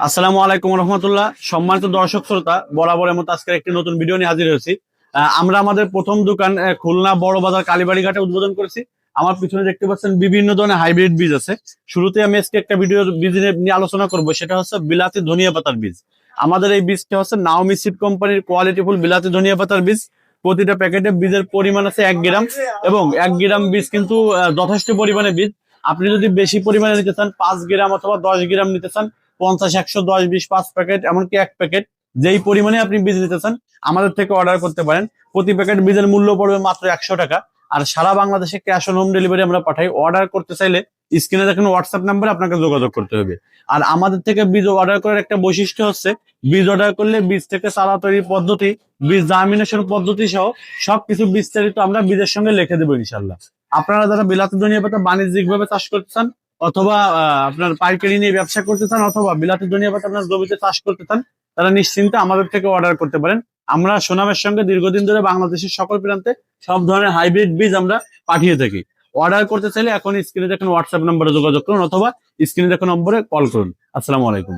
আসসালামু আলাইকুম রহমতুল্লাহ। সম্মানিত দর্শক শ্রোতা, বরাবরের মতো আজকের একটি নতুন ভিডিও নিয়ে হাজির হয়েছি। আমরা আমাদের প্রথম দোকান খুলনা বড় বাজার কালীবাড়ি ঘাটে উদ্বোধন করেছি। আমার পিছনে দেখতে পাচ্ছেন বিভিন্ন ধরনের হাইব্রিড বীজ আছে। শুরুতে আমি আজকে একটা ভিডিও বীজ নিয়ে আলোচনা করব, সেটা হচ্ছে বিলাতি ধনিয়া পাতার বীজ। আমাদের এই বীজটা হচ্ছে নাওমি সিড কোম্পানির কোয়ালিটিফুল বিলাতি ধনিয়া পাতার বীজ। প্রতিটা প্যাকেটে বীজের পরিমাণ আছে 1 গ্রাম, এবং 1 গ্রাম বীজ কিন্তু যথেষ্ট পরিমাণে বীজ। আপনি যদি বেশি পরিমাণে নিতে চান, 5 গ্রাম অথবা 10 গ্রাম নিতে চান, 50, 100, 10, 20, 5 প্যাকেট, এমনকি 1 প্যাকেট, যেই পরিমাণে আপনি বীজ নিতে চান আমাদের থেকে অর্ডার করতে পারেন। প্রতি প্যাকেট বীজের মূল্য পড়বে মাত্র 100 টাকা। আর সারা বাংলাদেশে ক্যাশ অন হোম ডেলিভারি আমরা পাঠাই। অর্ডার করতে চাইলে স্ক্রিনে দেখেন হোয়াটসঅ্যাপ নাম্বারে আপনাকে যোগাযোগ করতে হবে। আর আমাদের থেকে বীজ অর্ডার করার একটা বৈশিষ্ট্য হচ্ছে, বীজ অর্ডার করলে বীজ থেকে চারা তৈরির পদ্ধতি, বীজ জার্মিনেশন পদ্ধতি সহ সবকিছু বিস্তারিত আমরা বীজের সঙ্গে লিখে দেবো ইনশাল্লাহ। আপনারা যারা বিলাতি ধনিয়া পাতা বাণিজ্যিক ভাবে চাষ করতে চান, অথবা আপনার পাইকারি নিয়ে ব্যবসা করতে চান, অথবা বিলাতি ধনিয়া পাতা আপনার জমিতে চাষ করতে চান, তারা নিশ্চিন্তে আমাদের থেকে অর্ডার করতে পারেন। আমরা সুনামের সঙ্গে দীর্ঘদিন ধরে বাংলাদেশের সকল প্রান্তে সব ধরনের হাইব্রিড বীজ আমরা পাঠিয়ে থাকি। অর্ডার করতে চাইলে এখন স্ক্রিনে দেখুন হোয়াটসঅ্যাপ নম্বরে যোগাযোগ করুন, অথবা স্ক্রিনে দেখুন নম্বরে কল করুন। আসসালামু আলাইকুম।